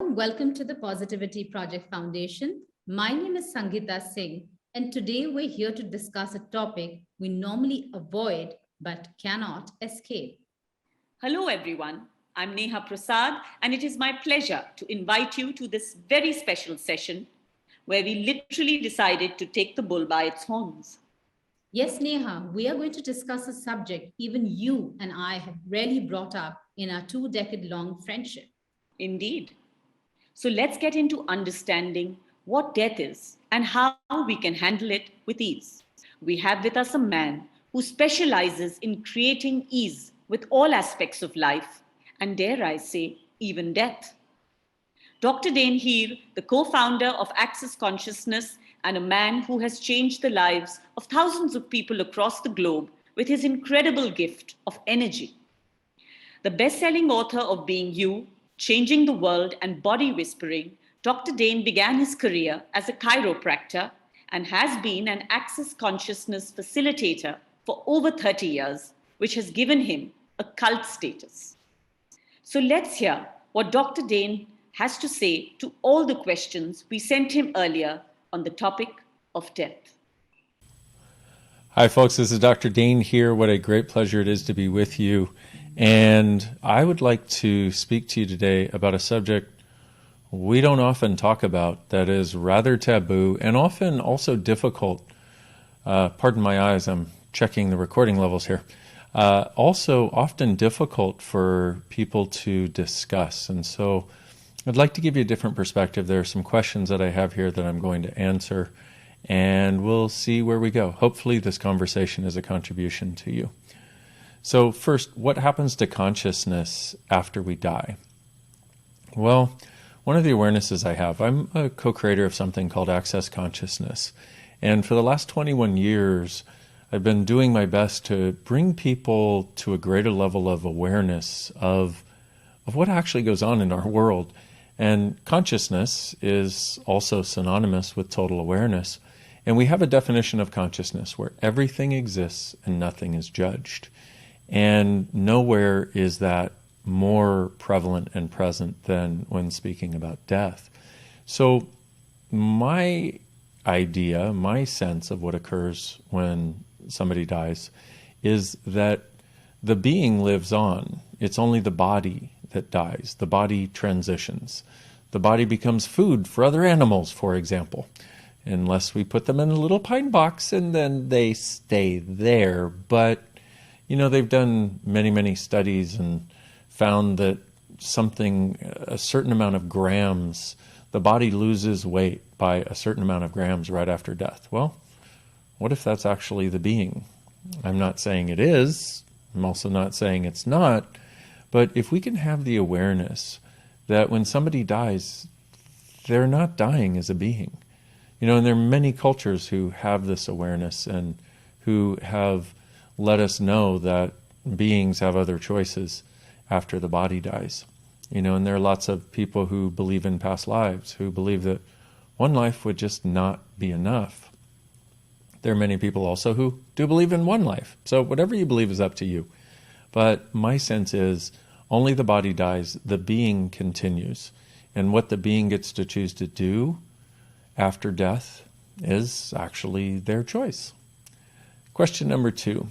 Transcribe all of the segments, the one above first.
warm welcome to the Positivity Project Foundation. My name is Sangeeta Singh, and today we're here to discuss a topic we normally avoid but cannot escape. Hello, everyone. I'm Neha Prasad, and it is my pleasure to invite you to this very special session where we literally decided to take the bull by its horns. Yes, Neha, we are going to discuss a subject even you and I have rarely brought up in our 2 decade long friendship. Indeed. So let's get into understanding what death is and how we can handle it with ease. We have with us a man who specializes in creating ease with all aspects of life, and dare I say, even death. Dr. Dain Heer, the co-founder of Access Consciousness and a man who has changed the lives of thousands of people across the globe with his incredible gift of energy. The best-selling author of Being You, Changing the World and Body Whispering, Dr. Dain began his career as a chiropractor and has been an Access Consciousness facilitator for over 30 years, which has given him a cult status. So let's hear what Dr. Dain has to say to all the questions we sent him earlier on the topic of death. Hi, folks. This is Dr. Dain Heer. What a great pleasure it is to be with you. And I would like to speak to you today about a subject we don't often talk about that is rather taboo and often also difficult. Pardon my eyes, I'm checking the recording levels here. Also often difficult for people to discuss. And so I'd like to give you a different perspective. There are some questions that I have here that I'm going to answer, and we'll see where we go. Hopefully this conversation is a contribution to you. So first, what happens to consciousness after we die? Well, one of the awarenesses I have, I'm a co-creator of something called Access Consciousness. And for the last 21 years, I've been doing my best to bring people to a greater level of awareness of what actually goes on in our world. And consciousness is also synonymous with total awareness. And we have a definition of consciousness where everything exists and nothing is judged. And nowhere is that more prevalent and present than when speaking about death. So my idea, my sense of what occurs when somebody dies is that the being lives on. It's only the body that dies. The body transitions. The body becomes food for other animals, for example, unless we put them in a little pine box and then they stay there. But, they've done many, many studies and found that a certain amount of grams, the body loses weight by a certain amount of grams right after death. Well, what if that's actually the being? I'm not saying it is. I'm also not saying it's not. But if we can have the awareness that when somebody dies, they're not dying as a being. And there are many cultures who have this awareness and who have let us know that beings have other choices after the body dies. And there are lots of people who believe in past lives, who believe that one life would just not be enough. There are many people also who do believe in one life. So whatever you believe is up to you. But my sense is only the body dies, the being continues. And what the being gets to choose to do after death is actually their choice. Question number 2.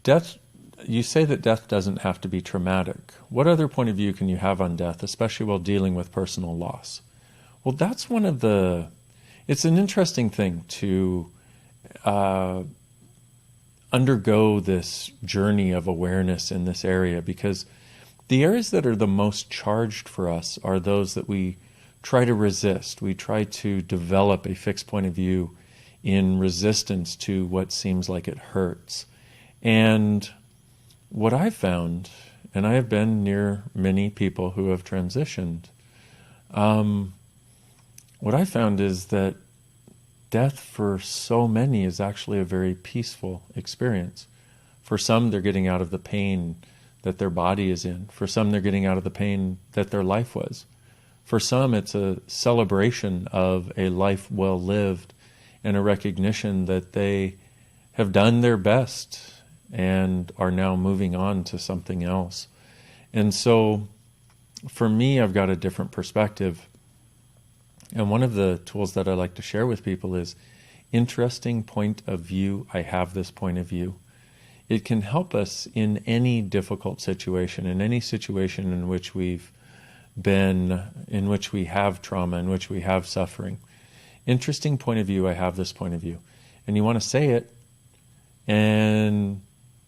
Death. You say that death doesn't have to be traumatic. What other point of view can you have on death, especially while dealing with personal loss? Well, that's it's an interesting thing to undergo this journey of awareness in this area, because the areas that are the most charged for us are those that we try to resist. We try to develop a fixed point of view in resistance to what seems like it hurts. And what I've found, and I have been near many people who have transitioned, what I found is that death for so many is actually a very peaceful experience. For some, they're getting out of the pain that their body is in. For some, they're getting out of the pain that their life was. For some, it's a celebration of a life well lived and a recognition that they have done their best and are now moving on to something else. And so for me, I've got a different perspective. And one of the tools that I like to share with people is interesting point of view. I have this point of view. It can help us in any difficult situation, in any situation in which we've been, in which we have trauma, in which we have suffering. Interesting point of view. I have this point of view. And you want to say it and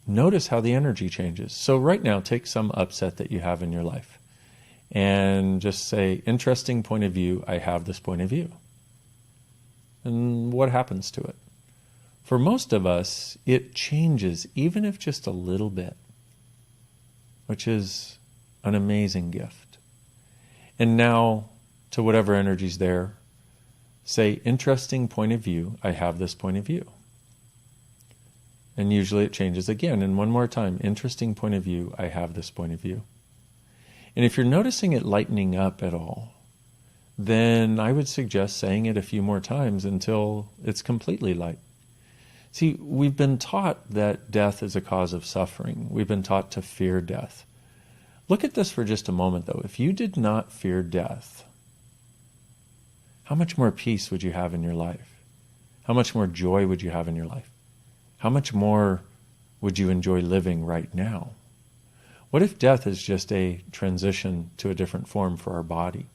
notice how the energy changes. So right now, take some upset that you have in your life and just say, interesting point of view, I have this point of view. And what happens to it? For most of us, it changes, even if just a little bit, which is an amazing gift. And now, to whatever energy's there, say, interesting point of view, I have this point of view. And usually it changes again. And one more time, interesting point of view, I have this point of view. And if you're noticing it lightening up at all, then I would suggest saying it a few more times until it's completely light. See, we've been taught that death is a cause of suffering. We've been taught to fear death. Look at this for just a moment, though. If you did not fear death, how much more peace would you have in your life? How much more joy would you have in your life? How much more would you enjoy living right now? What if death is just a transition to a different form for our body?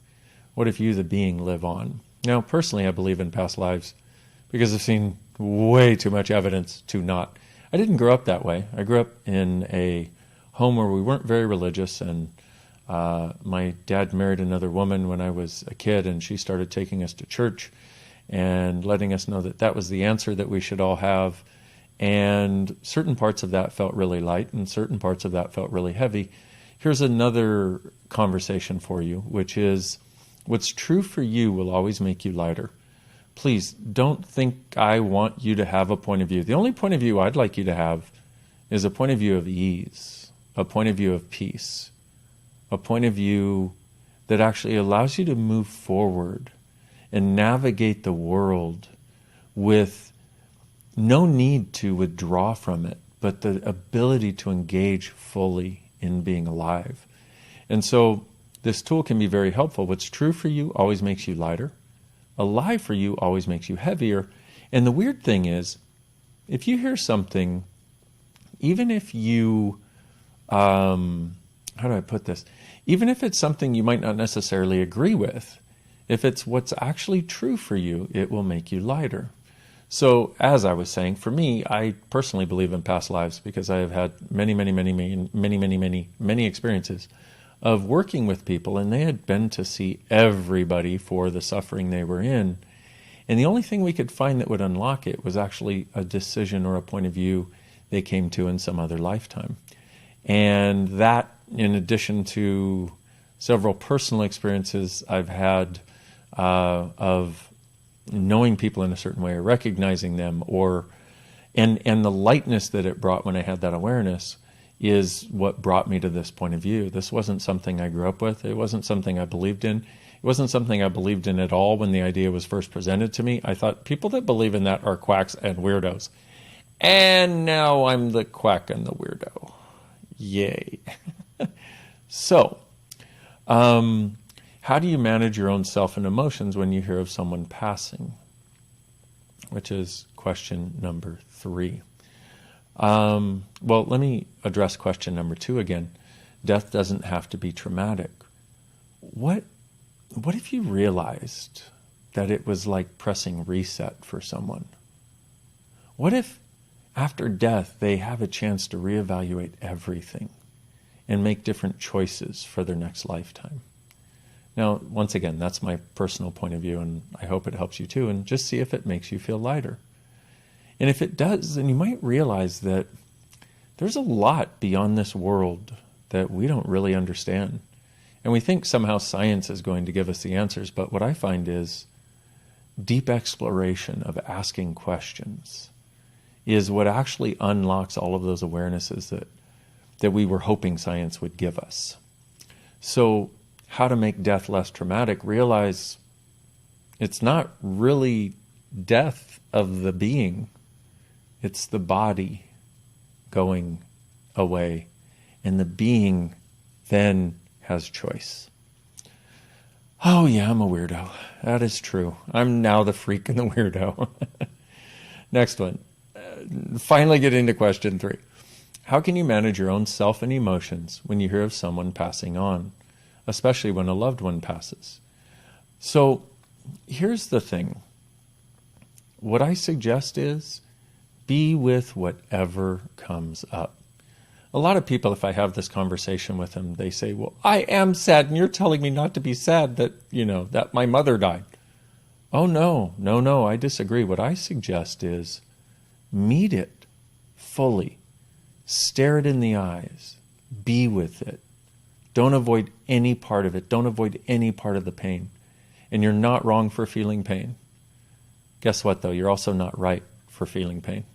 What if you, the being, live on? Now, personally, I believe in past lives because I've seen way too much evidence to not. I didn't grow up that way. I grew up in a home where we weren't very religious, and my dad married another woman when I was a kid, and she started taking us to church and letting us know that that was the answer that we should all have. And certain parts of that felt really light, and certain parts of that felt really heavy. Here's another conversation for you, which is, what's true for you will always make you lighter. Please don't think I want you to have a point of view. The only point of view I'd like you to have is a point of view of ease, a point of view of peace, a point of view that actually allows you to move forward and navigate the world with no need to withdraw from it, but the ability to engage fully in being alive. And so this tool can be very helpful. What's true for you always makes you lighter. Alive for you always makes you heavier. And the weird thing is, if you hear something, even if you, how do I put this? Even if it's something you might not necessarily agree with, if it's what's actually true for you, it will make you lighter. So as I was saying, for me, I personally believe in past lives because I have had many experiences of working with people, and they had been to see everybody for the suffering they were in. And the only thing we could find that would unlock it was actually a decision or a point of view they came to in some other lifetime. And that, in addition to several personal experiences I've had of knowing people in a certain way or recognizing them, and the lightness that it brought when I had that awareness, is what brought me to this point of view. This wasn't something I grew up with. It wasn't something I believed in. It wasn't something I believed in at all when the idea was first presented to me. I thought people that believe in that are quacks and weirdos. And now I'm the quack and the weirdo. Yay. So, how do you manage your own self and emotions when you hear of someone passing? Which is question number 3. Well, let me address question number 2 again. Death doesn't have to be traumatic. What if you realized that it was like pressing reset for someone? What if after death they have a chance to reevaluate everything and make different choices for their next lifetime? Now, once again, that's my personal point of view, and I hope it helps you too, and just see if it makes you feel lighter. And if it does, then you might realize that there's a lot beyond this world that we don't really understand. And we think somehow science is going to give us the answers, but what I find is deep exploration of asking questions is what actually unlocks all of those awarenesses that we were hoping science would give us. So, how to make death less traumatic? Realize it's not really death of the being. It's the body going away, and the being then has choice. Oh, yeah, I'm a weirdo. That is true. I'm now the freak and the weirdo. Next one. Finally getting to question 3. How can you manage your own self and emotions when you hear of someone passing on, especially when a loved one passes? So here's the thing. What I suggest is be with whatever comes up. A lot of people, if I have this conversation with them, they say, well, I am sad, and you're telling me not to be sad that, that my mother died. Oh, no, I disagree. What I suggest is meet it fully. Stare it in the eyes. Be with it. Don't avoid any part of it. Don't avoid any part of the pain. And you're not wrong for feeling pain. Guess what, though? You're also not right for feeling pain.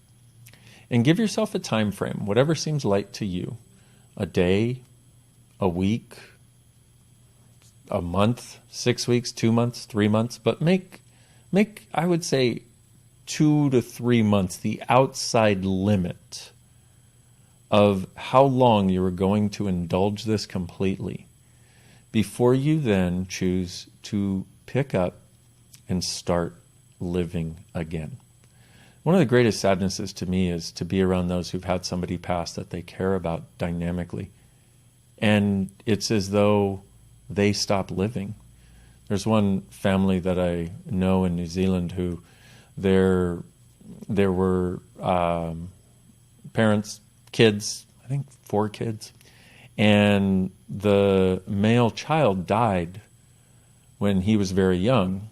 And give yourself a time frame, whatever seems light to you. A day, a week, a month, 6 weeks, 2 months, 3 months. But make I would say, 2 to 3 months the outside limit of how long you are going to indulge this completely before you then choose to pick up and start living again. One of the greatest sadnesses to me is to be around those who've had somebody pass that they care about dynamically. And it's as though they stop living. There's one family that I know in New Zealand who there were parents, kids, I think 4 kids, and the male child died when he was very young.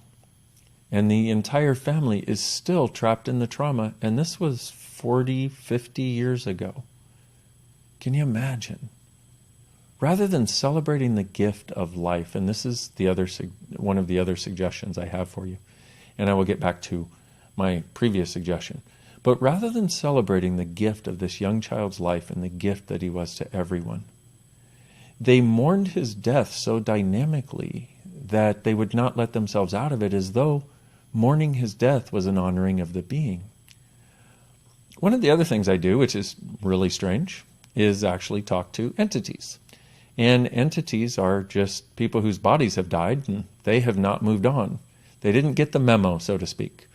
And the entire family is still trapped in the trauma. And this was 40, 50 years ago. Can you imagine? Rather than celebrating the gift of life, and this is one of the other suggestions I have for you, and I will get back to my previous suggestion. But rather than celebrating the gift of this young child's life and the gift that he was to everyone, they mourned his death so dynamically that they would not let themselves out of it, as though mourning his death was an honoring of the being. One of the other things I do, which is really strange, is actually talk to entities. And entities are just people whose bodies have died and they have not moved on. They didn't get the memo, so to speak.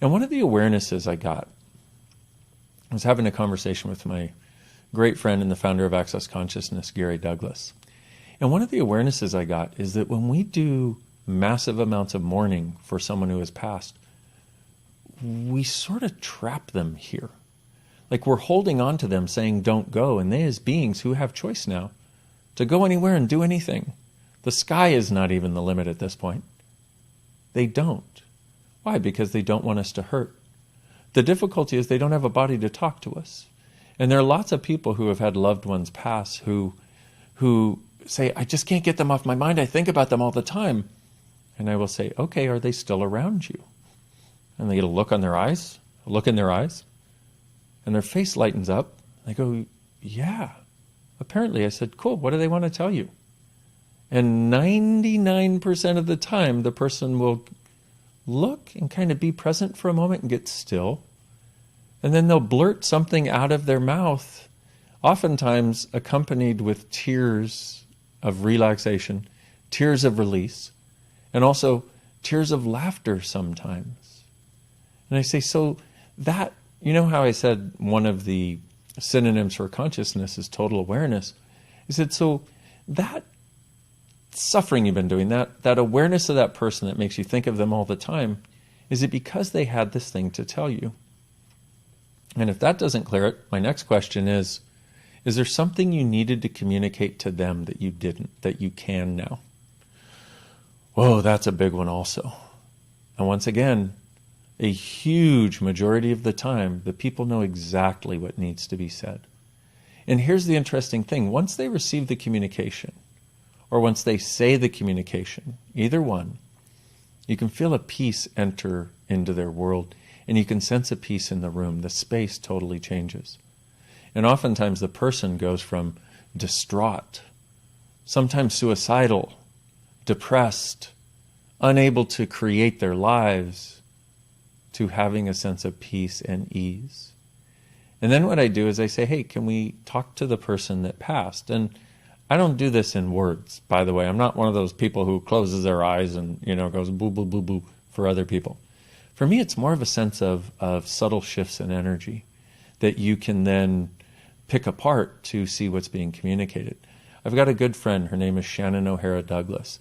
And one of the awarenesses I got, I was having a conversation with my great friend and the founder of Access Consciousness, Gary Douglas. And one of the awarenesses I got is that when we do massive amounts of mourning for someone who has passed, we sort of trap them here. Like we're holding on to them saying, don't go. And they, as beings who have choice now to go anywhere and do anything. The sky is not even the limit at this point. They don't. Why? Because they don't want us to hurt. The difficulty is they don't have a body to talk to us. And there are lots of people who have had loved ones pass who say, I just can't get them off my mind. I think about them all the time. And I will say, okay, are they still around you? And they get a look in their eyes, and their face lightens up. They go, yeah. Apparently, I said, cool, what do they want to tell you? And 99% of the time, the person will look and kind of be present for a moment and get still. And then they'll blurt something out of their mouth, oftentimes accompanied with tears of relaxation, tears of release, and also tears of laughter sometimes. And I say, so that, you know how I said one of the synonyms for consciousness is total awareness? I said, so that suffering you've been doing, that awareness of that person that makes you think of them all the time, is it because they had this thing to tell you? And if that doesn't clear it, my next question is there something you needed to communicate to them that you didn't, that you can now? Whoa, that's a big one also. And once again, a huge majority of the time, the people know exactly what needs to be said. And here's the interesting thing. Once they receive the communication, or once they say the communication, either one, you can feel a peace enter into their world, and you can sense a peace in the room. The space totally changes. And oftentimes the person goes from distraught, sometimes suicidal, depressed, unable to create their lives, to having a sense of peace and ease. And then what I do is I say, hey, can we talk to the person that passed? And I don't do this in words, by the way. I'm not one of those people who closes their eyes and, goes boo, boo, boo, boo for other people. For me, it's more of a sense of subtle shifts in energy that you can then pick apart to see what's being communicated. I've got a good friend. Her name is Shannon O'Hara Douglas.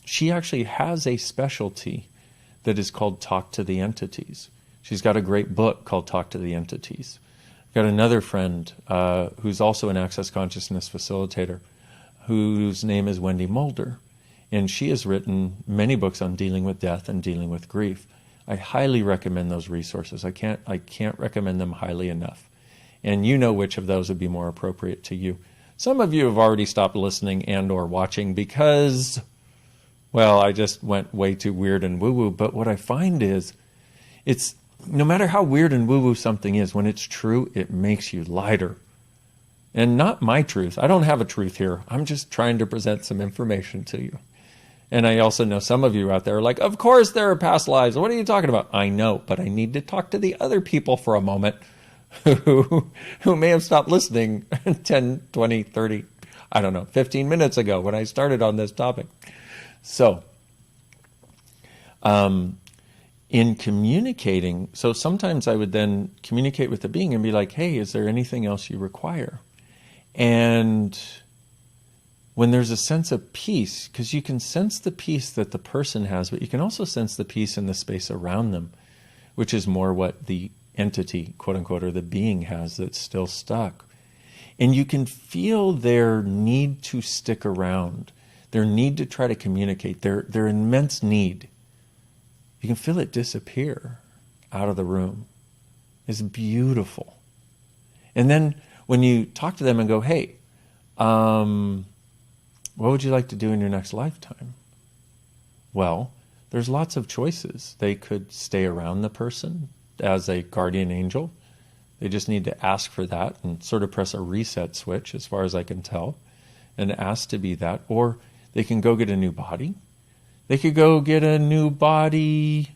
She actually has a specialty that is called Talk to the Entities. She's got a great book called Talk to the Entities. I've got another friend who's also an Access Consciousness facilitator, whose name is Wendy Mulder. And she has written many books on dealing with death and dealing with grief. I highly recommend those resources. I can't recommend them highly enough. And you know which of those would be more appropriate to you. Some of you have already stopped listening and or watching because, well, I just went way too weird and woo-woo. But what I find is, it's no matter how weird and woo-woo something is, when it's true, it makes you lighter. And not my truth. I don't have a truth here. I'm just trying to present some information to you. And I also know some of you out there are like, of course there are past lives. What are you talking about? I know, but I need to talk to the other people for a moment who may have stopped listening 10, 20, 30, 15 minutes ago when I started on this topic. So, in communicating, so sometimes I would then communicate with the being and be like, hey, is there anything else you require? And when there's a sense of peace, because you can sense the peace that the person has, but you can also sense the peace in the space around them, which is more what the entity, quote unquote, or the being has that's still stuck. And you can feel their need to stick around, their need to try to communicate, their immense need. You can feel it disappear out of the room. It's beautiful. And then when you talk to them and go, hey, what would you like to do in your next lifetime? Well, there's lots of choices. They could stay around the person as a guardian angel. They just need to ask for that and sort of press a reset switch, as far as I can tell, and ask to be that. Or they can go get a new body. They could go get a new body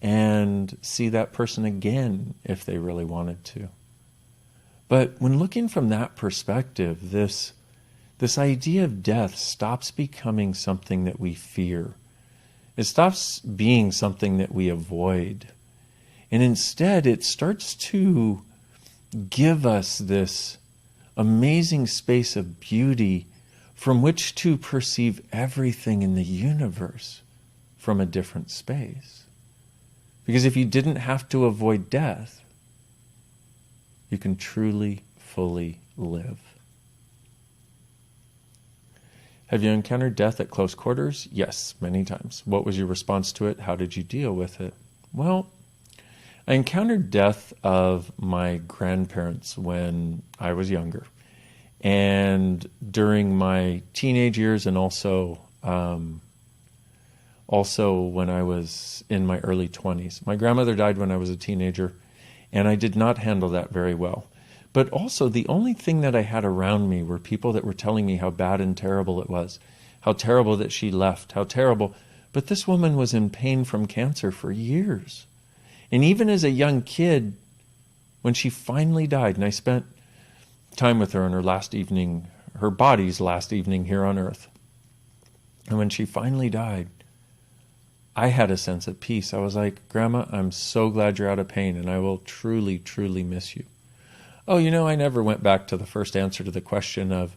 and see that person again if they really wanted to. But when looking from that perspective, this idea of death stops becoming something that we fear. It stops being something that we avoid. And instead, it starts to give us this amazing space of beauty from which to perceive everything in the universe from a different space. Because if you didn't have to avoid death, you can truly, fully live. Have you encountered death at close quarters? Yes, many times. What was your response to it? How did you deal with it? Well, I encountered death of my grandparents when I was younger. And during my teenage years, and also when I was in my early 20s. My grandmother died when I was a teenager, and I did not handle that very well. But also, the only thing that I had around me were people that were telling me how bad and terrible it was, how terrible that she left, how terrible. But this woman was in pain from cancer for years. And even as a young kid, when she finally died, and I spent time with her on her last evening, her body's last evening here on earth. And when she finally died, I had a sense of peace. I was like, Grandma, I'm so glad you're out of pain, and I will truly, truly miss you. Oh, I never went back to the first answer to the question of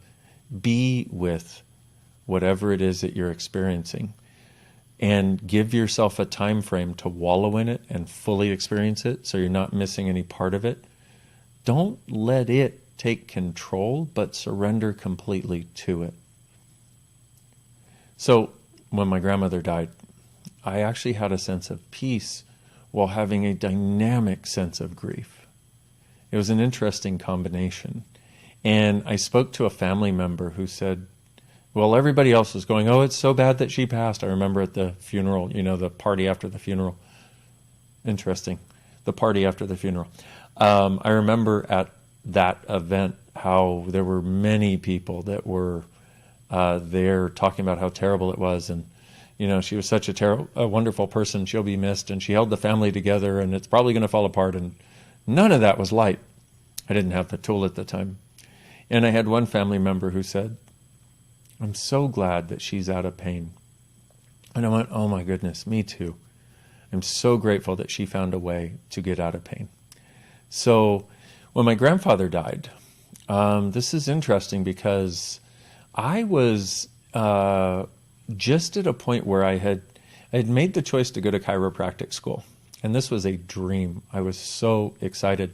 be with whatever it is that you're experiencing and give yourself a time frame to wallow in it and fully experience it so you're not missing any part of it. Don't let it take control, but surrender completely to it. So when my grandmother died, I actually had a sense of peace while having a dynamic sense of grief. It was an interesting combination. And I spoke to a family member who said, well, everybody else was going, oh, it's so bad that she passed. I remember at the funeral, the party after the funeral. Interesting. The party after the funeral. I remember at that event how there were many people that were there talking about how terrible it was. And, she was such a wonderful person. She'll be missed. And she held the family together, and it's probably going to fall apart. And none of that was light. I didn't have the tool at the time. And I had one family member who said, I'm so glad that she's out of pain. And I went, oh my goodness, me too. I'm so grateful that she found a way to get out of pain. So when my grandfather died, this is interesting because I was just at a point where I had made the choice to go to chiropractic school. And this was a dream. I was so excited.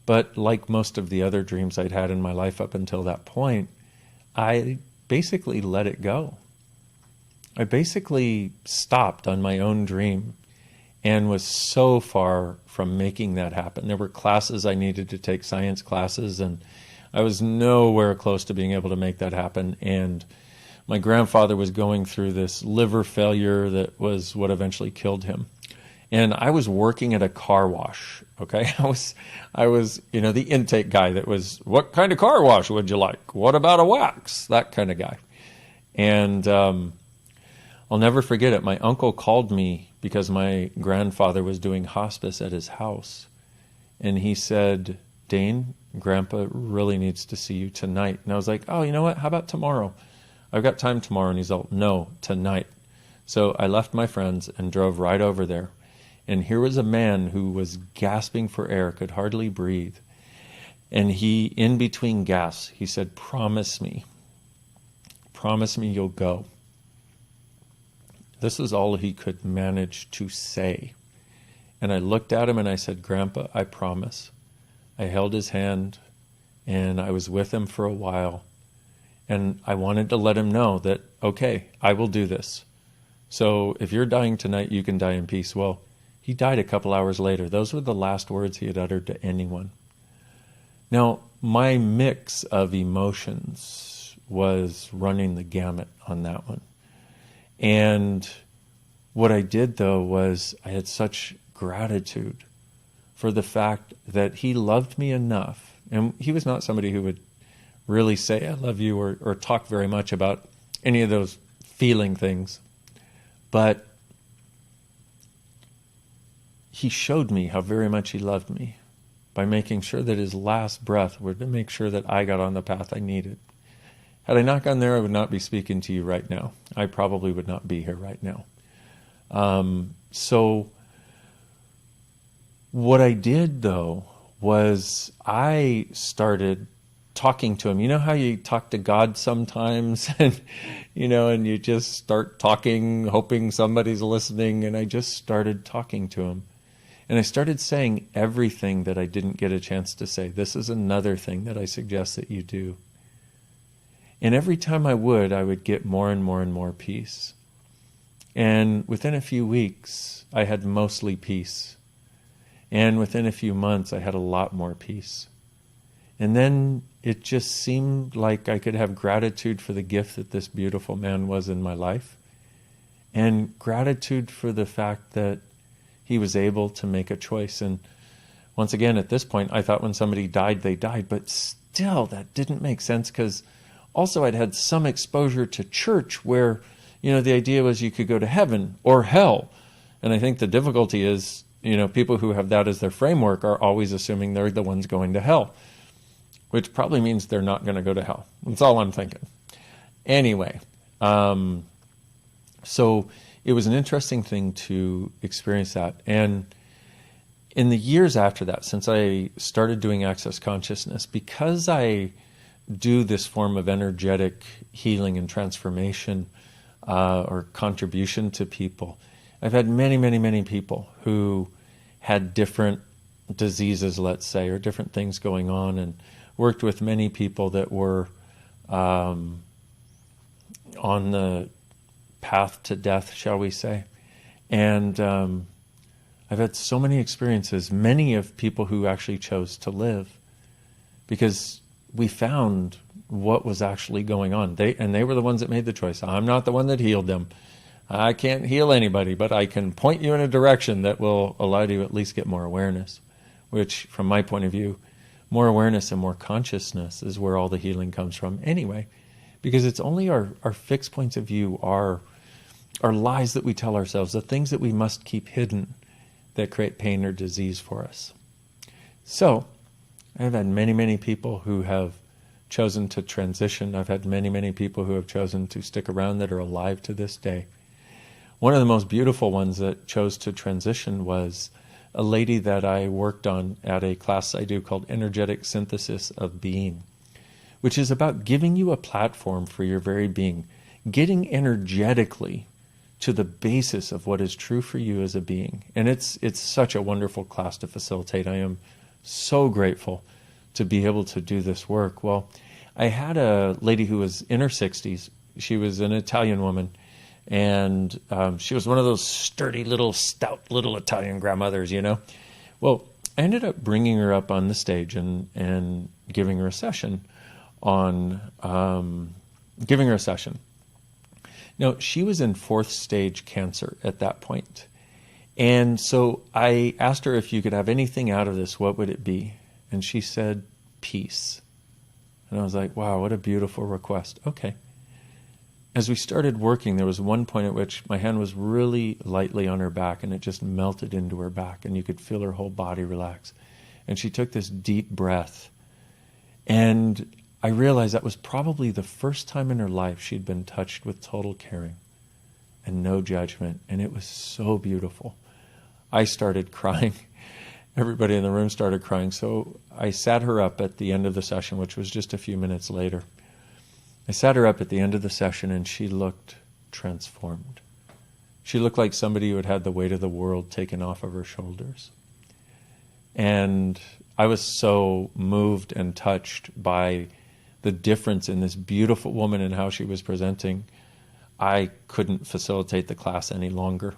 But like most of the other dreams I'd had in my life up until that point, I basically let it go. I basically stopped on my own dream and was so far from making that happen. There were classes I needed to take, science classes, and I was nowhere close to being able to make that happen. And my grandfather was going through this liver failure that was what eventually killed him. And I was working at a car wash, okay? I was, the intake guy that was, what kind of car wash would you like? What about a wax? That kind of guy. And I'll never forget it. My uncle called me because my grandfather was doing hospice at his house. And he said, Dain, Grandpa really needs to see you tonight. And I was like, oh, you know what? How about tomorrow? I've got time tomorrow. And he's like, no, tonight. So I left my friends and drove right over there. And here was a man who was gasping for air, could hardly breathe. And he, in between gasps, he said, promise me you'll go. This is all he could manage to say. And I looked at him and I said, Grandpa, I promise. I held his hand and I was with him for a while. And I wanted to let him know that, okay, I will do this. So if you're dying tonight, you can die in peace. Well, he died a couple hours later. Those were the last words he had uttered to anyone. Now, my mix of emotions was running the gamut on that one. And what I did, though, was I had such gratitude for the fact that he loved me enough. And he was not somebody who would really say, I love you, or talk very much about any of those feeling things. But he showed me how very much he loved me by making sure that his last breath would make sure that I got on the path I needed. Had I not gone there, I would not be speaking to you right now. I probably would not be here right now. So what I did, though, was I started talking to him. You know how you talk to God sometimes, and and you just start talking, hoping somebody's listening. And I just started talking to him. And I started saying everything that I didn't get a chance to say. This is another thing that I suggest that you do. And every time I would get more and more and more peace. And within a few weeks, I had mostly peace. And within a few months, I had a lot more peace. And then it just seemed like I could have gratitude for the gift that this beautiful man was in my life. And gratitude for the fact that he was able to make a choice. And once again, at this point, I thought when somebody died, they died. But still, that didn't make sense because also I'd had some exposure to church where, the idea was you could go to heaven or hell. And I think the difficulty is, people who have that as their framework are always assuming they're the ones going to hell, which probably means they're not going to go to hell. That's all I'm thinking. Anyway, so it was an interesting thing to experience that. And in the years after that, since I started doing Access Consciousness, because I do this form of energetic healing and transformation or contribution to people, I've had many, many, many people who had different diseases, let's say, or different things going on, and worked with many people that were on the path to death, shall we say. And I've had so many experiences, many of people who actually chose to live, because we found what was actually going on. They were the ones that made the choice. I'm not the one that healed them. I can't heal anybody, but I can point you in a direction that will allow you to at least get more awareness, which, from my point of view, more awareness and more consciousness is where all the healing comes from anyway, because it's only our fixed points of view, our lies that we tell ourselves, the things that we must keep hidden that create pain or disease for us. So I've had many, many people who have chosen to transition. I've had many, many people who have chosen to stick around that are alive to this day. One of the most beautiful ones that chose to transition was a lady that I worked on at a class I do called Energetic Synthesis of Being, which is about giving you a platform for your very being, getting energetically to the basis of what is true for you as a being. And it's such a wonderful class to facilitate. I am so grateful to be able to do this work. Well, I had a lady who was in her 60s. She was an Italian woman, and she was one of those sturdy little, stout little Italian grandmothers, you know. Well, I ended up bringing her up on the stage and giving her a session on Now, she was in 4th stage cancer at that point. And so I asked her, if you could have anything out of this, what would it be? And she said, peace. And I was like, wow, what a beautiful request. Okay. As we started working, there was one point at which my hand was really lightly on her back, and it just melted into her back, and you could feel her whole body relax. And she took this deep breath. And I realized that was probably the first time in her life she'd been touched with total caring and no judgment. And it was so beautiful. I started crying. Everybody in the room started crying. So I sat her up at the end of the session, which was just a few minutes later. I sat her up at the end of the session, and she looked transformed. She looked like somebody who had had the weight of the world taken off of her shoulders. And I was so moved and touched by the difference in this beautiful woman and how she was presenting. I couldn't facilitate the class any longer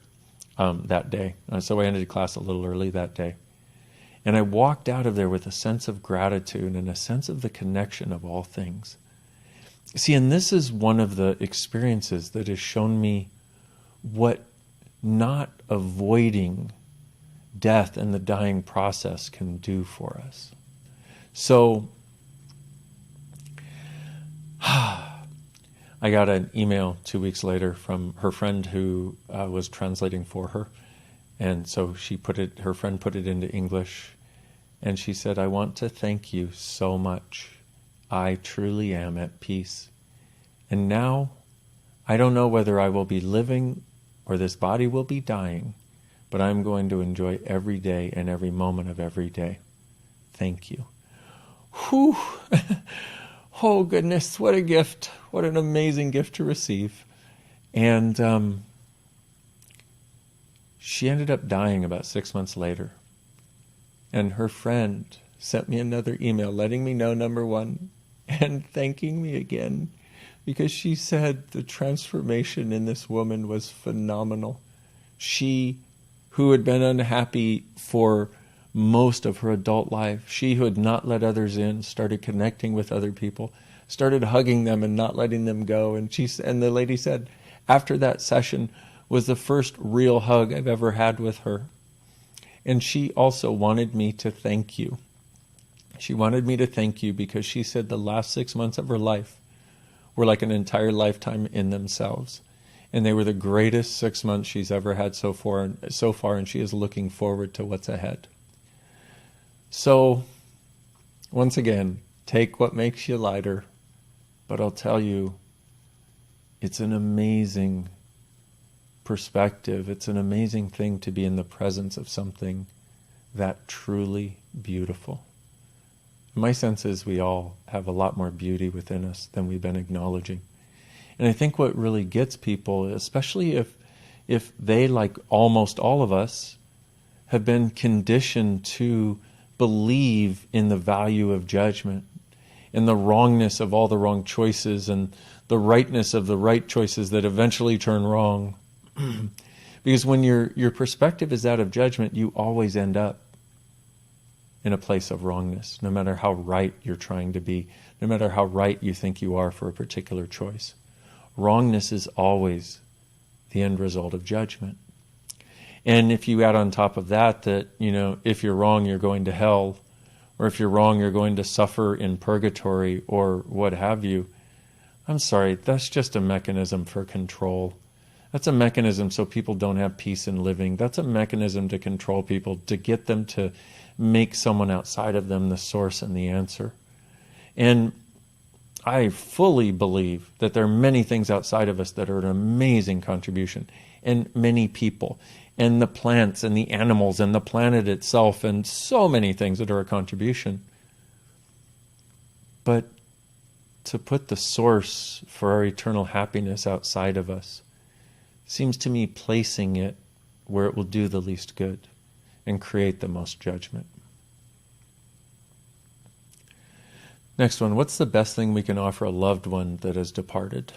that day. So I ended class a little early that day. And I walked out of there with a sense of gratitude and a sense of the connection of all things. See, and this is one of the experiences that has shown me what not avoiding death and the dying process can do for us. So I got an email 2 weeks later from her friend who was translating for her. And so her friend put it into English. And she said, I want to thank you so much. I truly am at peace. And now I don't know whether I will be living or this body will be dying, but I'm going to enjoy every day and every moment of every day. Thank you. Whew. Oh, goodness, what a gift. What an amazing gift to receive. And she ended up dying about 6 months later. And her friend sent me another email letting me know, number one, and thanking me again, because she said the transformation in this woman was phenomenal. She, who had been unhappy for most of her adult life, she who had not let others in, started connecting with other people, started hugging them and not letting them go. And the lady said, after that session was the first real hug I've ever had with her. And she also wanted me to thank you. She wanted me to thank you because she said the last 6 months of her life were like an entire lifetime in themselves. And they were the greatest 6 months she's ever had so far, and she is looking forward to what's ahead. So, once again, take what makes you lighter, but I'll tell you, it's an amazing perspective. It's an amazing thing to be in the presence of something that truly beautiful. My sense is we all have a lot more beauty within us than we've been acknowledging. And I think what really gets people, especially if they, like almost all of us, have been conditioned to believe in the value of judgment, in the wrongness of all the wrong choices, and the rightness of the right choices that eventually turn wrong. Because when your perspective is that of judgment, you always end up in a place of wrongness, no matter how right you're trying to be, no matter how right you think you are for a particular choice. Wrongness is always the end result of judgment. And if you add on top of that, if you're wrong, you're going to hell, or if you're wrong, you're going to suffer in purgatory, or what have you, I'm sorry, that's just a mechanism for control. That's a mechanism so people don't have peace in living. That's a mechanism to control people, to get them to make someone outside of them the source and the answer. And I fully believe that there are many things outside of us that are an amazing contribution, and many people, and the plants and the animals and the planet itself, and so many things that are a contribution. But to put the source for our eternal happiness outside of us seems to me placing it where it will do the least good and create the most judgment. Next one, what's the best thing we can offer a loved one that has departed?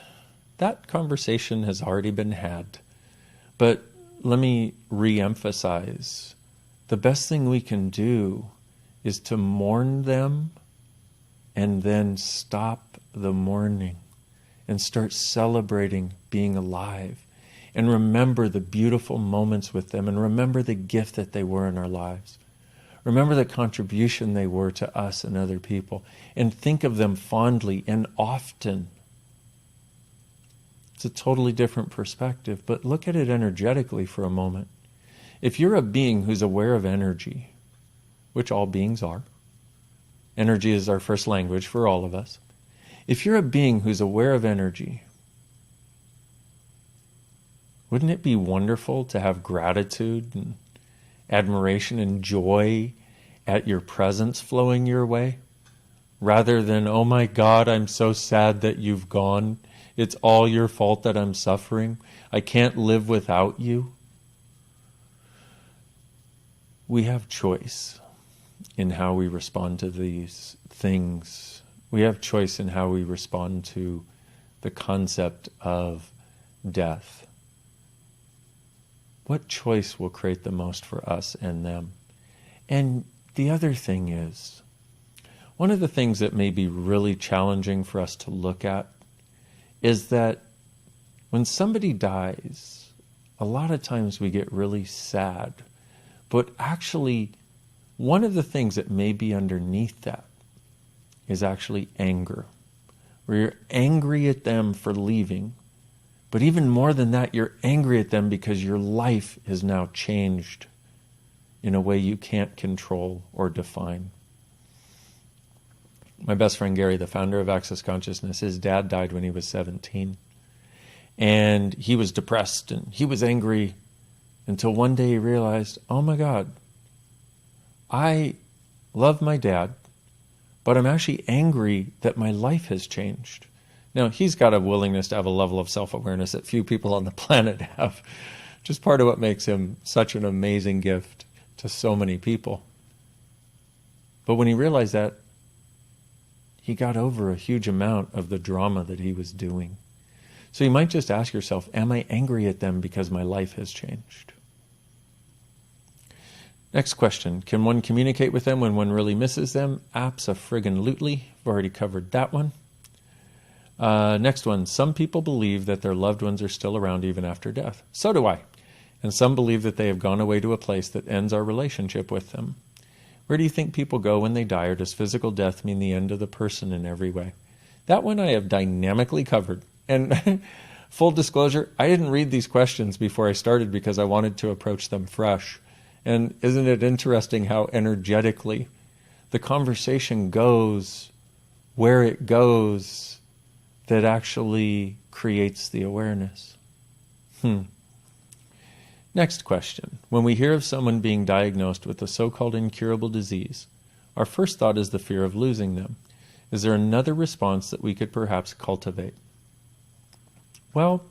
That conversation has already been had, but let me re-emphasize. The best thing we can do is to mourn them and then stop the mourning and start celebrating being alive and remember the beautiful moments with them and remember the gift that they were in our lives. Remember the contribution they were to us and other people, and think of them fondly and often. It's a totally different perspective, but look at it energetically for a moment. If you're a being who's aware of energy, which all beings are, energy is our first language for all of us. If you're a being who's aware of energy, wouldn't it be wonderful to have gratitude and admiration and joy at your presence flowing your way, rather than, oh my God, I'm so sad that you've gone. It's all your fault that I'm suffering. I can't live without you. We have choice in how we respond to these things. We have choice in how we respond to the concept of death. What choice will create the most for us and them? And the other thing is, one of the things that may be really challenging for us to look at is that when somebody dies, a lot of times we get really sad. But actually, one of the things that may be underneath that is actually anger, where you're angry at them for leaving. But even more than that, you're angry at them because your life is now changed in a way you can't control or define. My best friend Gary, the founder of Access Consciousness, his dad died when he was 17. And he was depressed and he was angry until one day he realized, oh my God, I love my dad, but I'm actually angry that my life has changed. Now, he's got a willingness to have a level of self-awareness that few people on the planet have. Just part of what makes him such an amazing gift to so many people. But when he realized that, he got over a huge amount of the drama that he was doing. So you might just ask yourself, am I angry at them because my life has changed? Next question, can one communicate with them when one really misses them? Abso-friggin-lutely. I've already covered that one. Next one, some people believe that their loved ones are still around even after death. So do I. And some believe that they have gone away to a place that ends our relationship with them. Where do you think people go when they die, or does physical death mean the end of the person in every way? That one I have dynamically covered. And full disclosure, I didn't read these questions before I started because I wanted to approach them fresh. And isn't it interesting how energetically the conversation goes where it goes that actually creates the awareness? Next question. When we hear of someone being diagnosed with a so-called incurable disease, our first thought is the fear of losing them. Is there another response that we could perhaps cultivate? Well,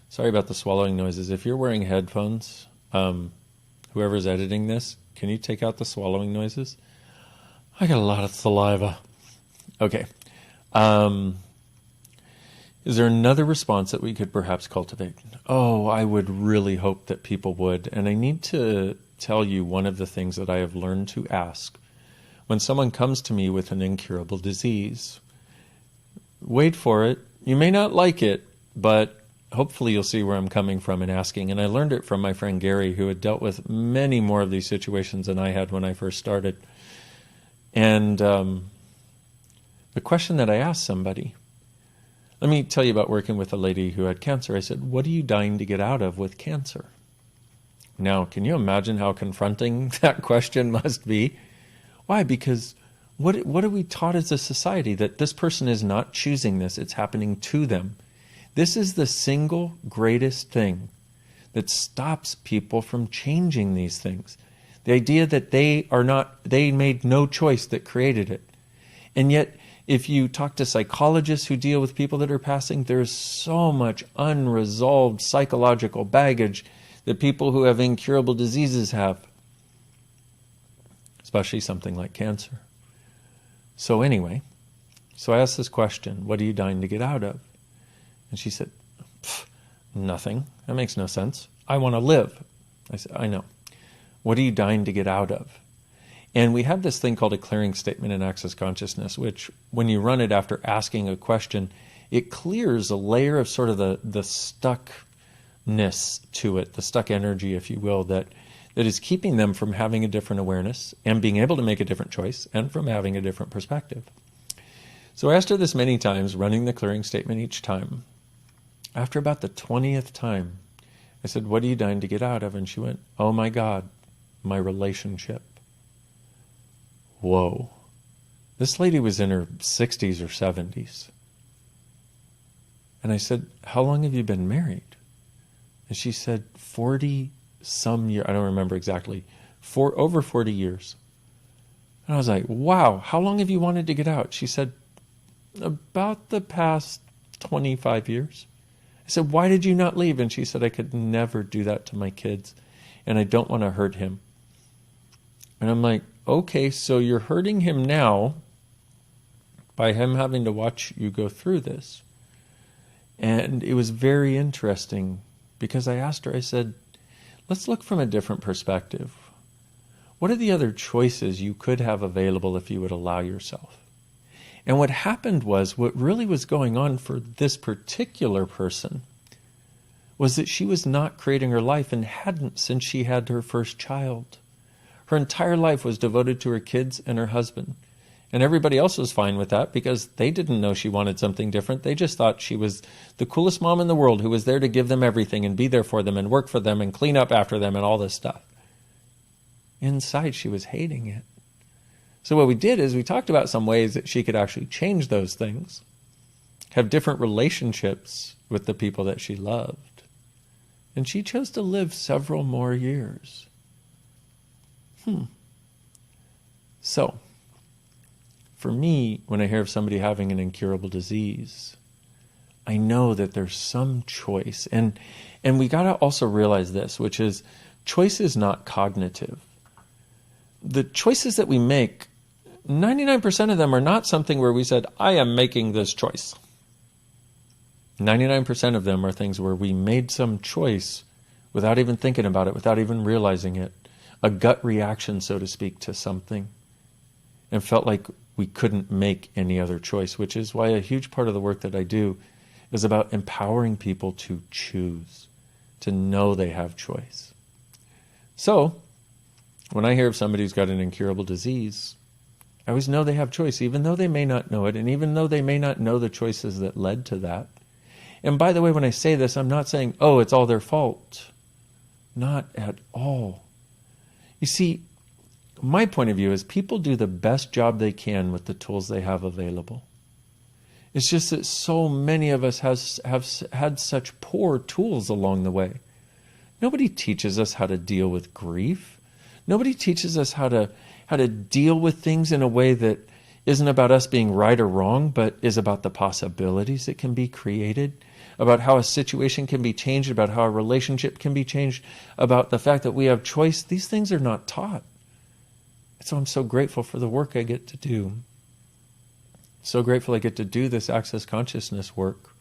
sorry about the swallowing noises. If you're wearing headphones, whoever's editing this, can you take out the swallowing noises? I got a lot of saliva. Okay. Is there another response that we could perhaps cultivate? Oh, I would really hope that people would. And I need to tell you one of the things that I have learned to ask. When someone comes to me with an incurable disease, wait for it. You may not like it, but hopefully you'll see where I'm coming from in asking. And I learned it from my friend Gary, who had dealt with many more of these situations than I had when I first started. And the question that I asked somebody, let me tell you about working with a lady who had cancer. I said, what are you dying to get out of with cancer? Now, can you imagine how confronting that question must be? Why? Because what are we taught as a society? That this person is not choosing this, it's happening to them. This is the single greatest thing that stops people from changing these things. The idea that they made no choice that created it. And yet, if you talk to psychologists who deal with people that are passing, there's so much unresolved psychological baggage that people who have incurable diseases have, especially something like cancer. So anyway, I asked this question, what are you dying to get out of? And she said, nothing. That makes no sense. I want to live. I said, I know. What are you dying to get out of? And we have this thing called a clearing statement in Access Consciousness, which when you run it after asking a question, it clears a layer of sort of the stuckness to it, the stuck energy, if you will, that is keeping them from having a different awareness and being able to make a different choice and from having a different perspective. So I asked her this many times, running the clearing statement each time. After about the 20th time, I said, what are you dying to get out of? And she went, oh my God, my relationship. Whoa. This lady was in her 60s or 70s. And I said, how long have you been married? And she said, 40 some years. I don't remember exactly. Over 40 years. And I was like, wow, how long have you wanted to get out? She said, about the past 25 years. I said, why did you not leave? And she said, I could never do that to my kids, and I don't want to hurt him. And I'm like, okay, so you're hurting him now by him having to watch you go through this. And it was very interesting because I asked her, I said, let's look from a different perspective. What are the other choices you could have available if you would allow yourself? And what happened was, what really was going on for this particular person was that she was not creating her life and hadn't since she had her first child. Her entire life was devoted to her kids and her husband. And everybody else was fine with that because they didn't know she wanted something different. They just thought she was the coolest mom in the world who was there to give them everything and be there for them and work for them and clean up after them and all this stuff. Inside, she was hating it. So what we did is we talked about some ways that she could actually change those things, have different relationships with the people that she loved. And she chose to live several more years. So, for me, when I hear of somebody having an incurable disease, I know that there's some choice. And we got to also realize this, which is choice is not cognitive. The choices that we make, 99% of them are not something where we said, I am making this choice. 99% of them are things where we made some choice without even thinking about it, without even realizing it. A gut reaction, so to speak, to something, and felt like we couldn't make any other choice, which is why a huge part of the work that I do is about empowering people to choose, to know they have choice. So, when I hear of somebody who's got an incurable disease, I always know they have choice, even though they may not know it, and even though they may not know the choices that led to that. And by the way, when I say this, I'm not saying, oh, it's all their fault. Not at all. You see, my point of view is people do the best job they can with the tools they have available. It's just that so many of us have had such poor tools along the way. Nobody teaches us how to deal with grief. Nobody teaches us how to deal with things in a way that isn't about us being right or wrong, but is about the possibilities that can be created, about how a situation can be changed, about how a relationship can be changed, about the fact that we have choice. These things are not taught. So I'm so grateful for the work I get to do. So grateful I get to do this Access Consciousness work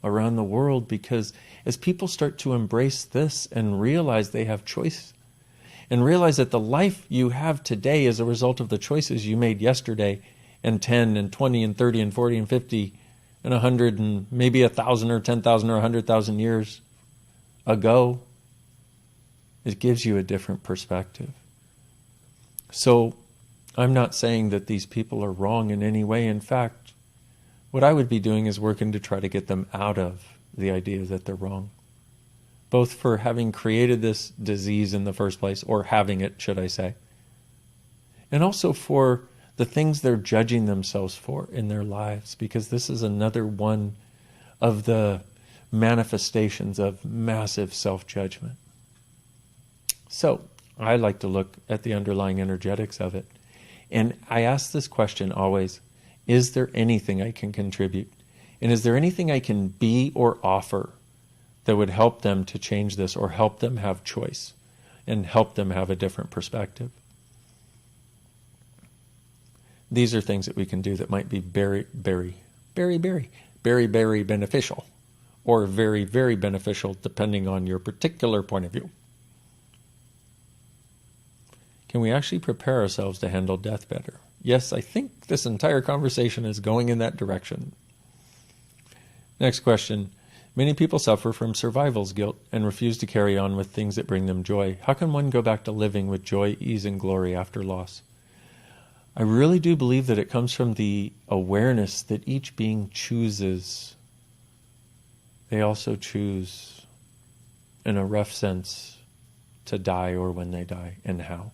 around the world, because as people start to embrace this and realize they have choice, and realize that the life you have today is a result of the choices you made yesterday, and 10 and 20 and 30 and 40 and 50 and 100 and maybe 1,000 or 10,000 or 100,000 years ago, it gives you a different perspective. So I'm not saying that these people are wrong in any way. In fact, what I would be doing is working to try to get them out of the idea that they're wrong. both for having created this disease in the first place, or having it, should I say, and also for the things they're judging themselves for in their lives, because this is another one of the manifestations of massive self-judgment. So I like to look at the underlying energetics of it. And I ask this question always, is there anything I can contribute? And is there anything I can be or offer that would help them to change this, or help them have choice and help them have a different perspective? These are things that we can do that might be very, very, very, very, very, very beneficial, or very, very beneficial depending on your particular point of view. Can we actually prepare ourselves to handle death better? Yes, I think this entire conversation is going in that direction. Next question. Many people suffer from survival's guilt and refuse to carry on with things that bring them joy. How can one go back to living with joy, ease, and glory after loss? I really do believe that it comes from the awareness that each being chooses. They also choose, in a rough sense, to die, or when they die, and how.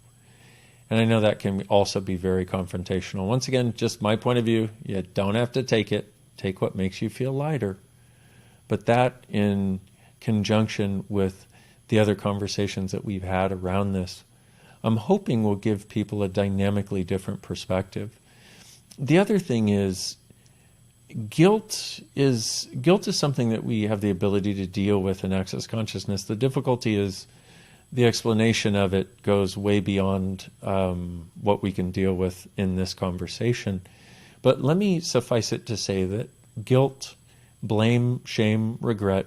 And I know that can also be very confrontational. Once again, just my point of view, you don't have to take it. Take what makes you feel lighter. But that, in conjunction with the other conversations that we've had around this, I'm hoping will give people a dynamically different perspective. The other thing is, guilt is something that we have the ability to deal with in access consciousness. The difficulty is the explanation of it goes way beyond what we can deal with in this conversation. But let me suffice it to say that guilt, blame, shame, regret,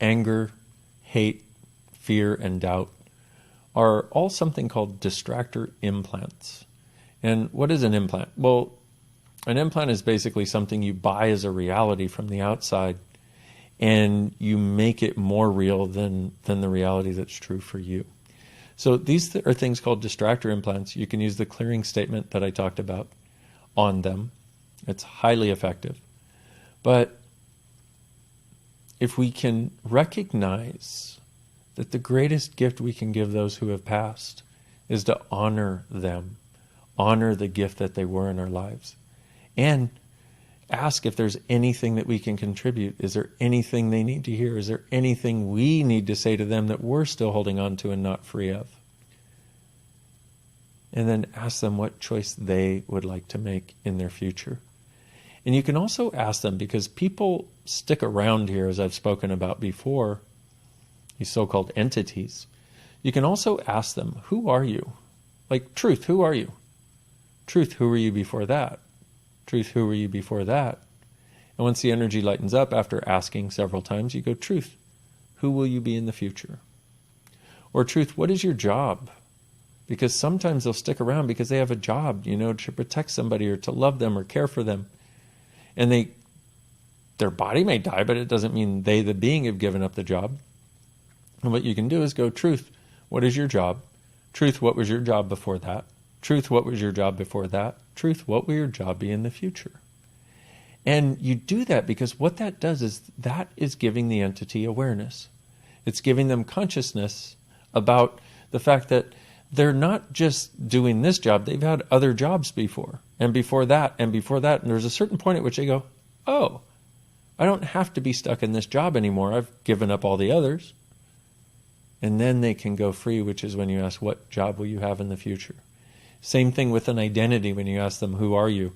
anger, hate, fear, and doubt are all something called distractor implants. And what is an implant? Well, an implant is basically something you buy as a reality from the outside, and you make it more real than the reality that's true for you. So these are things called distractor implants. You can use the clearing statement that I talked about on them. It's highly effective. But if we can recognize that the greatest gift we can give those who have passed is to honor them, honor the gift that they were in our lives, and ask if there's anything that we can contribute. Is there anything they need to hear? Is there anything we need to say to them that we're still holding on to and not free of? And then ask them what choice they would like to make in their future. And you can also ask them, because people stick around here, as I've spoken about before, these so-called entities. You can also ask them, who are you? Like, truth, who are you? Truth, who were you before that? Truth, who were you before that? And once the energy lightens up after asking several times, you go, truth, who will you be in the future? Or truth, what is your job? Because sometimes they'll stick around because they have a job, to protect somebody or to love them or care for them. And their body may die, but it doesn't mean they, the being, have given up the job. And what you can do is go, truth, what is your job? Truth, what was your job before that? Truth, what was your job before that? Truth, what will your job be in the future? And you do that because what that does is that is giving the entity awareness. It's giving them consciousness about the fact that they're not just doing this job. They've had other jobs before, and before that, and before that. And there's a certain point at which they go, oh, I don't have to be stuck in this job anymore. I've given up all the others. And then they can go free, which is when you ask, what job will you have in the future? Same thing with an identity when you ask them, who are you?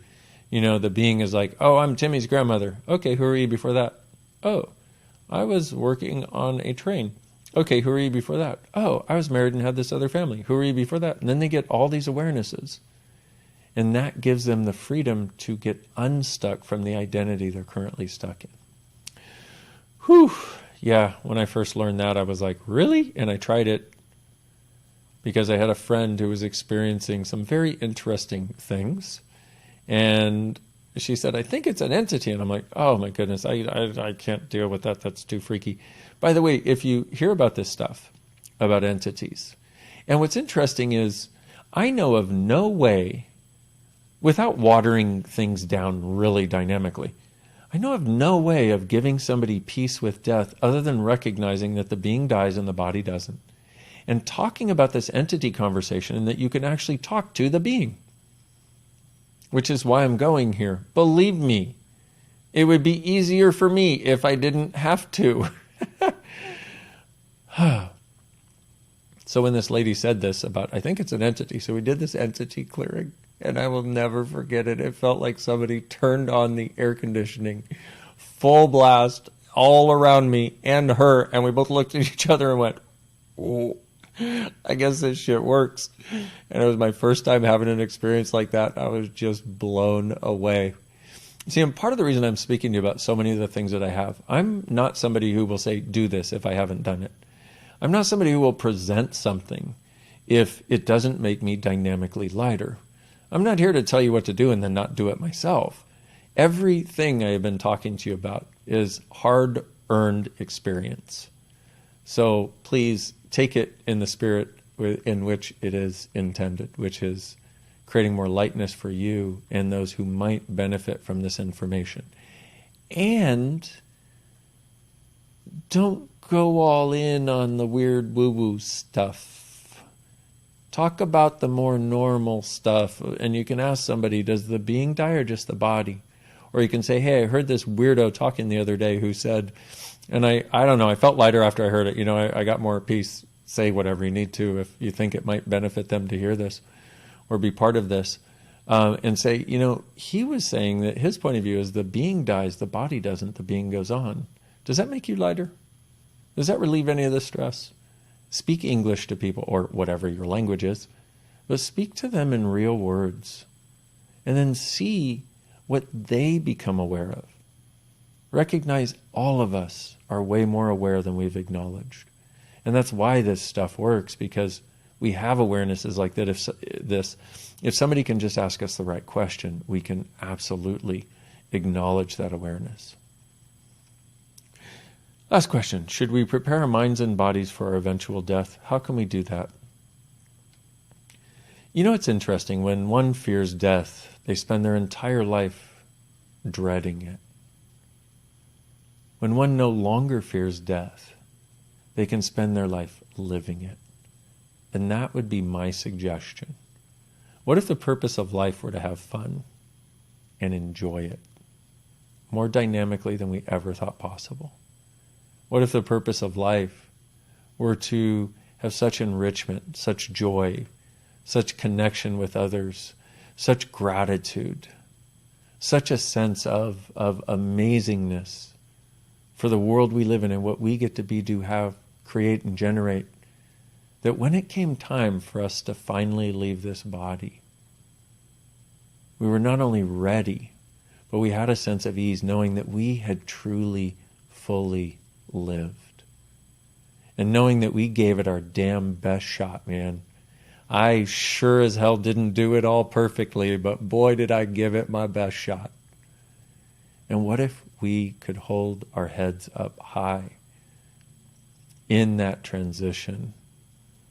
The being is like, oh, I'm Timmy's grandmother. Okay, who are you before that? Oh, I was working on a train. Okay, who are you before that? Oh, I was married and had this other family. Who are you before that? And then they get all these awarenesses. And that gives them the freedom to get unstuck from the identity they're currently stuck in. Whew. Yeah, when I first learned that, I was like, really? And I tried it because I had a friend who was experiencing some very interesting things. And she said, I think it's an entity. And I'm like, oh my goodness, I can't deal with that. That's too freaky. By the way, if you hear about this stuff, about entities, and what's interesting is I know of no way, without watering things down really dynamically, I know of no way of giving somebody peace with death other than recognizing that the being dies and the body doesn't. And talking about this entity conversation, and that you can actually talk to the being. Which is why I'm going here. Believe me, it would be easier for me if I didn't have to. So when this lady said this about, I think it's an entity, so we did this entity clearing, and I will never forget it. It felt like somebody turned on the air conditioning, full blast, all around me and her, and we both looked at each other and went, oh, I guess this shit works. And it was my first time having an experience like that. I was just blown away. See, and part of the reason I'm speaking to you about so many of the things that I have, I'm not somebody who will say, do this if I haven't done it. I'm not somebody who will present something if it doesn't make me dynamically lighter. I'm not here to tell you what to do and then not do it myself. Everything I have been talking to you about is hard-earned experience. So please take it in the spirit in which it is intended, which is creating more lightness for you and those who might benefit from this information. And don't go all in on the weird woo-woo stuff. Talk about the more normal stuff. And you can ask somebody, does the being die or just the body? Or you can say, hey, I heard this weirdo talking the other day who said, and I don't know, I felt lighter after I heard it. You know, I got more peace. Say whatever you need to if you think it might benefit them to hear this or be part of this. And say, you know, he was saying that his point of view is the being dies, the body doesn't, the being goes on. Does that make you lighter? Does that relieve any of the stress? Speak English to people, or whatever your language is, but speak to them in real words. And then see what they become aware of. Recognize all of us are way more aware than we've acknowledged. And that's why this stuff works, because we have awarenesses like that. If somebody can just ask us the right question, we can absolutely acknowledge that awareness. Last question. Should we prepare our minds and bodies for our eventual death? How can we do that? You know, it's interesting. When one fears death, they spend their entire life dreading it. When one no longer fears death, they can spend their life living it. And that would be my suggestion. What if the purpose of life were to have fun and enjoy it more dynamically than we ever thought possible? What if the purpose of life were to have such enrichment, such joy, such connection with others, such gratitude, such a sense of amazingness for the world we live in and what we get to be, do, have, create, and generate, that when it came time for us to finally leave this body, we were not only ready, but we had a sense of ease knowing that we had truly, fully lived. And knowing that we gave it our damn best shot, man. I sure as hell didn't do it all perfectly, but boy did I give it my best shot. And what if we could hold our heads up high in that transition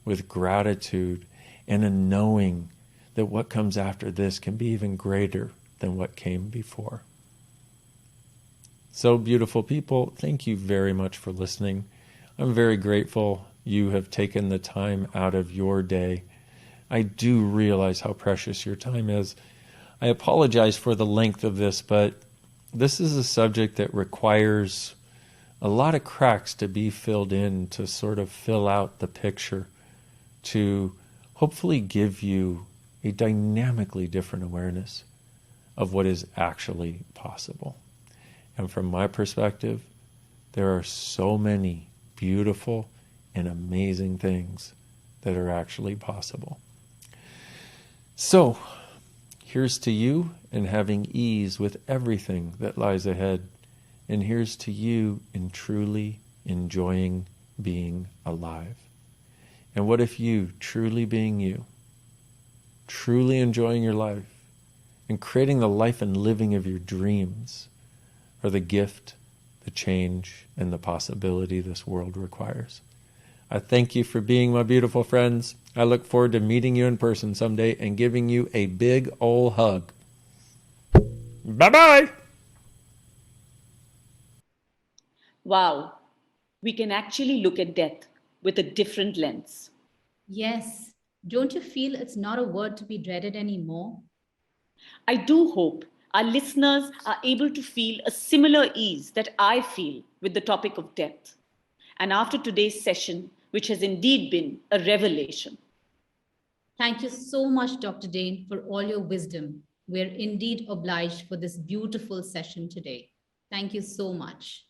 with gratitude and a knowing that what comes after this can be even greater than what came before. So beautiful people, thank you very much for listening. I'm very grateful you have taken the time out of your day. I do realize how precious your time is. I apologize for the length of this, but this is a subject that requires a lot of cracks to be filled in to sort of fill out the picture, to hopefully give you a dynamically different awareness of what is actually possible. And from my perspective, there are so many beautiful and amazing things that are actually possible. So, here's to you in having ease with everything that lies ahead. And here's to you in truly enjoying being alive. And what if you, truly being you, truly enjoying your life, and creating the life and living of your dreams are the gift, the change, and the possibility this world requires. I thank you for being my beautiful friends. I look forward to meeting you in person someday and giving you a big ol' hug. Bye-bye! Wow, we can actually look at death with a different lens. Yes. Don't you feel it's not a word to be dreaded anymore? I do hope our listeners are able to feel a similar ease that I feel with the topic of death. And after today's session, which has indeed been a revelation. Thank you so much, Dr. Dain, for all your wisdom. We're indeed obliged for this beautiful session today. Thank you so much.